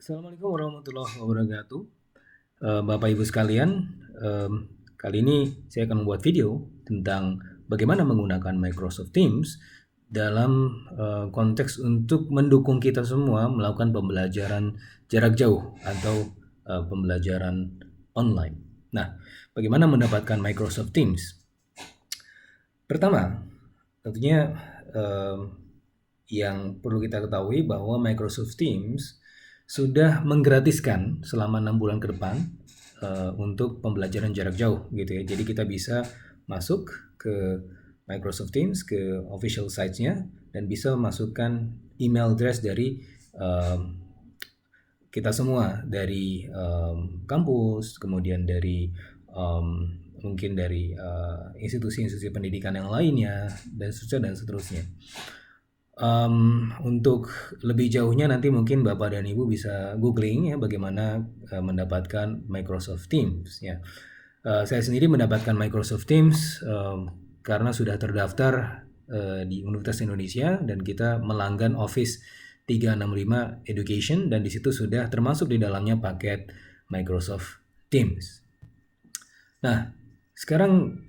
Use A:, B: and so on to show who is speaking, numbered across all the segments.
A: Assalamualaikum warahmatullahi wabarakatuh. Bapak Ibu sekalian, kali ini saya akan membuat video tentang bagaimana menggunakan Microsoft Teams dalam konteks untuk mendukung kita semua melakukan pembelajaran jarak jauh atau pembelajaran online. Nah, bagaimana mendapatkan Microsoft Teams? Pertama, tentunya yang perlu kita ketahui bahwa Microsoft Teams sudah menggratiskan selama 6 bulan ke depan untuk pembelajaran jarak jauh gitu ya. Jadi kita bisa masuk ke Microsoft Teams ke official sites-nya dan bisa masukkan email address dari kita semua dari kampus, kemudian dari mungkin dari institusi-institusi pendidikan yang lainnya dan seterusnya. Untuk lebih jauhnya nanti mungkin Bapak dan Ibu bisa googling ya bagaimana mendapatkan Microsoft Teams ya. Saya sendiri mendapatkan Microsoft Teams karena sudah terdaftar di Universitas Indonesia dan kita melanggan Office 365 Education dan di situ sudah termasuk di dalamnya paket Microsoft Teams. Nah, sekarang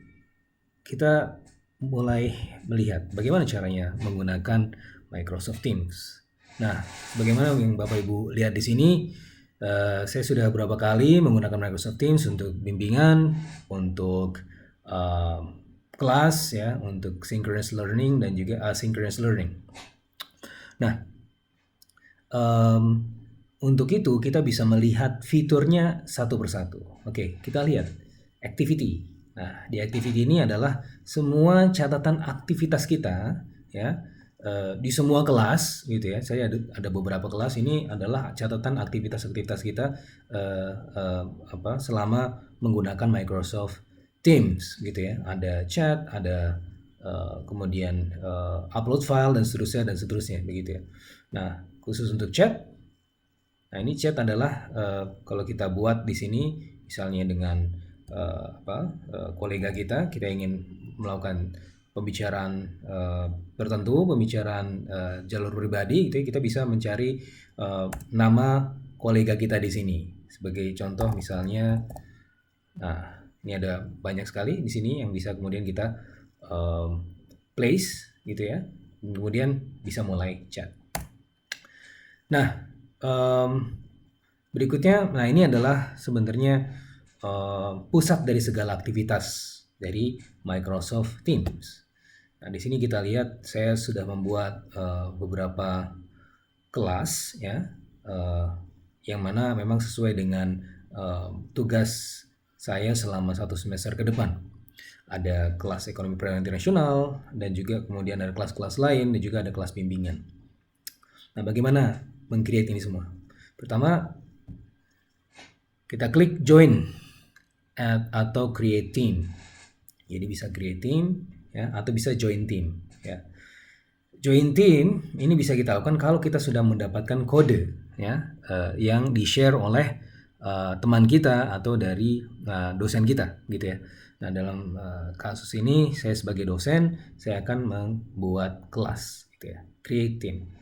A: kita mulai melihat bagaimana caranya menggunakan Microsoft Teams. Nah, bagaimana yang Bapak Ibu lihat di sini, saya sudah beberapa kali menggunakan Microsoft Teams untuk bimbingan, untuk kelas ya, untuk synchronous learning dan juga asynchronous learning. Nah, untuk itu kita bisa melihat fiturnya satu persatu. Oke, kita lihat activity. Nah, di activity ini adalah semua catatan aktivitas kita ya di semua kelas gitu ya. Saya ada beberapa kelas ini adalah catatan aktivitas-aktivitas kita selama menggunakan Microsoft Teams gitu ya. Ada chat, ada kemudian upload file dan seterusnya begitu ya. Nah, khusus untuk chat, nah ini chat adalah kalau kita buat di sini misalnya dengan kolega kita ingin melakukan pembicaraan tertentu, pembicaraan jalur pribadi, itu kita bisa mencari nama kolega kita di sini. Sebagai contoh misalnya, nah ini ada banyak sekali di sini yang bisa kemudian kita place gitu ya, kemudian bisa mulai chat. Nah, berikutnya, nah ini adalah sebenarnya pusat dari segala aktivitas dari Microsoft Teams. Nah, di sini kita lihat saya sudah membuat beberapa kelas ya, yang mana memang sesuai dengan tugas saya selama 1 semester ke depan. Ada kelas ekonomi perdagangan internasional dan juga kemudian ada kelas-kelas lain dan juga ada kelas bimbingan. Nah, bagaimana meng-create ini semua? Pertama, kita klik join atau create team. Jadi bisa create team ya atau bisa join team ya. Join team ini bisa kita lakukan kalau kita sudah mendapatkan kode ya yang di-share oleh teman kita atau dari dosen kita gitu ya. Nah, dalam kasus ini saya sebagai dosen, saya akan membuat kelas gitu ya, create team.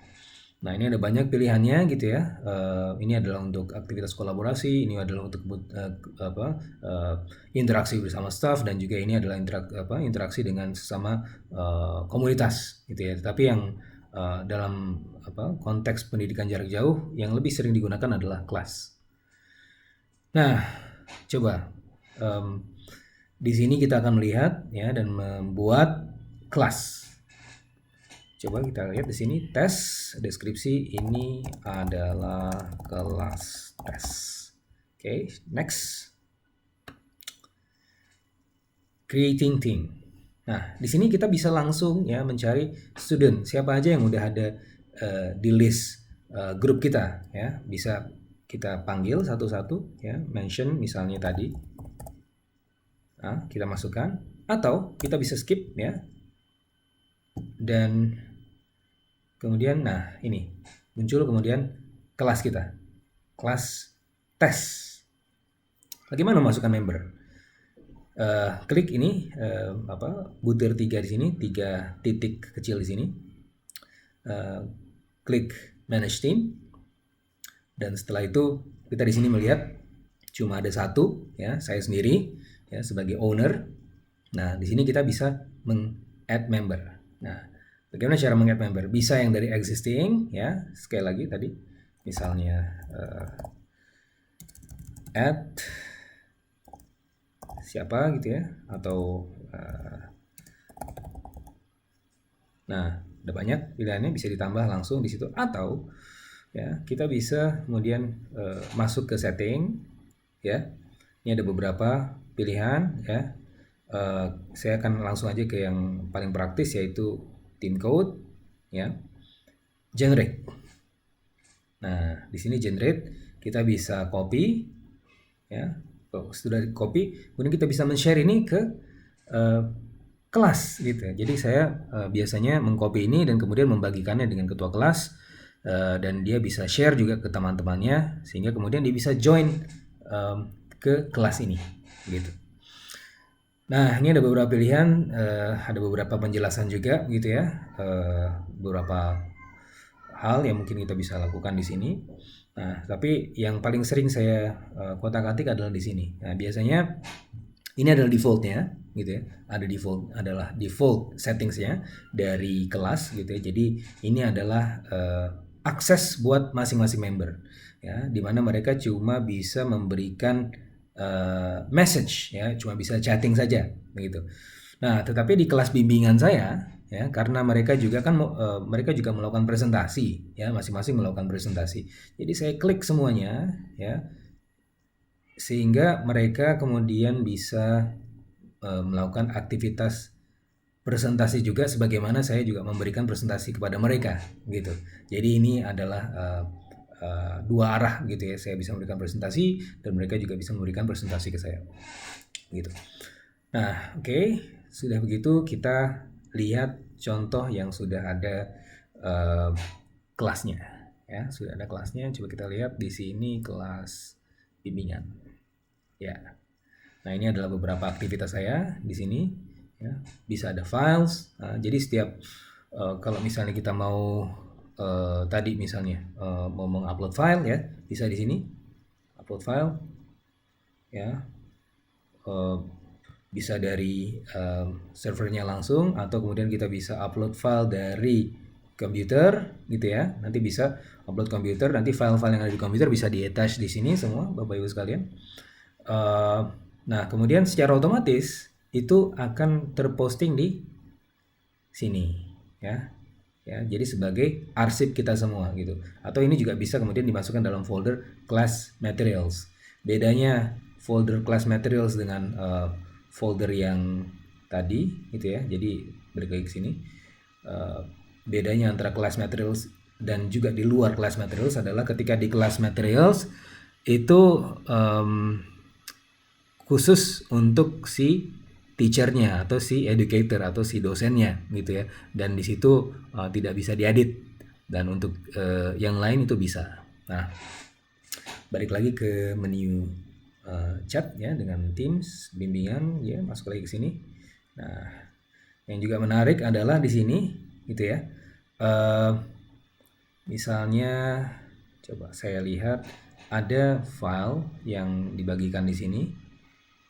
A: Nah, ini ada banyak pilihannya gitu ya. Ini adalah untuk aktivitas kolaborasi, ini adalah untuk interaksi bersama staff, dan juga ini adalah interaksi dengan sesama komunitas gitu ya. Tetapi yang dalam konteks pendidikan jarak jauh yang lebih sering digunakan adalah kelas. Nah, coba di sini kita akan melihat ya dan membuat kelas. Coba kita lihat di sini tes deskripsi, ini adalah kelas tes. Oke, next. Creating team. Nah, di sini kita bisa langsung ya mencari student, siapa aja yang udah ada di list grup kita ya. Bisa kita panggil satu-satu ya, mention misalnya tadi. Nah, kita masukkan atau kita bisa skip ya. Dan kemudian, nah ini muncul kemudian kelas kita, kelas tes. Bagaimana memasukkan member? Klik ini butir 3 di sini, 3 titik kecil di sini. Klik manage team Dan setelah itu kita di sini melihat cuma ada satu, ya, saya sendiri, ya, sebagai owner. Nah, di sini kita bisa meng-add member. Nah, bagaimana cara meng-add member? Bisa yang dari existing, ya, sekali lagi tadi, misalnya add siapa gitu ya, atau nah, ada banyak pilihannya, bisa ditambah langsung di situ, atau ya kita bisa kemudian masuk ke setting, ya. Ini ada beberapa pilihan, ya. Saya akan langsung aja ke yang paling praktis, yaitu theme code, ya. Generate. Nah, di sini generate kita bisa copy, ya. Sudah copy, kemudian kita bisa men-share ini ke kelas gitu ya. Jadi saya biasanya mengcopy ini dan kemudian membagikannya dengan ketua kelas, dan dia bisa share juga ke teman-temannya, sehingga kemudian dia bisa join ke kelas ini gitu. Nah, ini ada beberapa pilihan, ada beberapa penjelasan juga gitu ya, beberapa hal yang mungkin kita bisa lakukan di sini. Nah, tapi yang paling sering saya kotak-atik adalah di sini. Nah, biasanya ini adalah defaultnya gitu ya, adalah default settingsnya dari kelas gitu ya. Jadi ini adalah akses buat masing-masing member, ya, dimana mereka cuma bisa memberikan message, ya, cuma bisa chatting saja begitu. Nah, tetapi di kelas bimbingan saya, ya, karena mereka juga kan mereka juga melakukan presentasi, ya, masing-masing melakukan presentasi. Jadi saya klik semuanya, ya, sehingga mereka kemudian bisa melakukan aktivitas presentasi juga, sebagaimana saya juga memberikan presentasi kepada mereka gitu. Jadi ini adalah dua arah gitu ya, saya bisa memberikan presentasi dan mereka juga bisa memberikan presentasi ke saya gitu. Nah, oke, sudah begitu kita lihat contoh yang sudah ada kelasnya, ya, sudah ada kelasnya. Coba kita lihat di sini kelas bimbingan, ya. Nah, ini adalah beberapa aktivitas saya di sini, ya. Bisa ada files. Nah, jadi setiap kalau misalnya kita mau tadi misalnya mau mengupload file, ya, bisa di sini upload file, ya. Bisa dari servernya langsung, atau kemudian kita bisa upload file dari komputer gitu ya. Nanti bisa upload komputer, nanti file-file yang ada di komputer bisa di-attach di sini semua, Bapak Ibu sekalian. Nah, kemudian secara otomatis itu akan terposting di sini, ya. Ya, jadi sebagai arsip kita semua gitu. Atau ini juga bisa kemudian dimasukkan dalam folder class materials. Bedanya folder class materials dengan folder yang tadi gitu ya. Jadi balik lagi ke sini. Bedanya antara class materials dan juga di luar class materials adalah ketika di class materials itu khusus untuk si teachernya atau si educator atau si dosennya gitu ya, dan di situ tidak bisa diedit, dan untuk yang lain itu bisa. Nah, balik lagi ke menu chat ya dengan Teams bimbingan, ya, masuk lagi ke sini. Nah, yang juga menarik adalah di sini gitu ya, misalnya coba saya lihat ada file yang dibagikan di sini.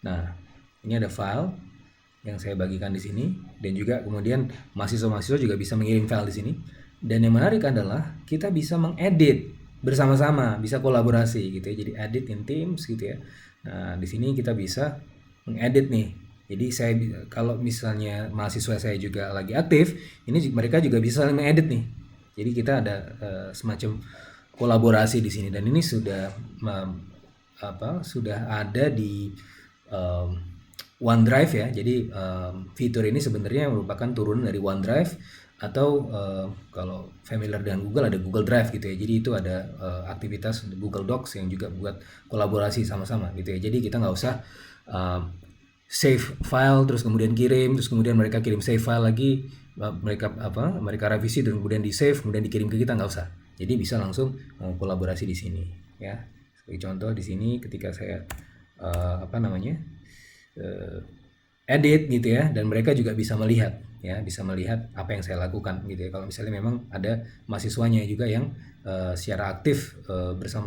A: Nah, ini ada file yang saya bagikan di sini, dan juga kemudian mahasiswa-mahasiswa juga bisa mengirim file di sini. Dan yang menarik adalah kita bisa mengedit bersama-sama, bisa kolaborasi gitu ya. Jadi edit in Teams gitu ya. Nah, di sini kita bisa mengedit nih. Jadi saya kalau misalnya mahasiswa saya juga lagi aktif, ini mereka juga bisa mengedit nih. Jadi kita ada semacam kolaborasi di sini, dan ini sudah sudah ada di OneDrive ya. Jadi fitur ini sebenarnya merupakan turunan dari OneDrive, atau kalau familiar dengan Google ada Google Drive gitu ya. Jadi itu ada aktivitas Google Docs yang juga buat kolaborasi sama-sama gitu ya. Jadi kita nggak usah save file terus kemudian kirim, terus kemudian mereka kirim save file lagi, mereka revisi dan kemudian di save kemudian dikirim ke kita, nggak usah. Jadi bisa langsung kolaborasi di sini ya. Sebagai contoh di sini ketika saya edit gitu ya, dan mereka juga bisa melihat ya, bisa melihat apa yang saya lakukan gitu ya. Kalau misalnya memang ada mahasiswanya juga yang secara aktif bersama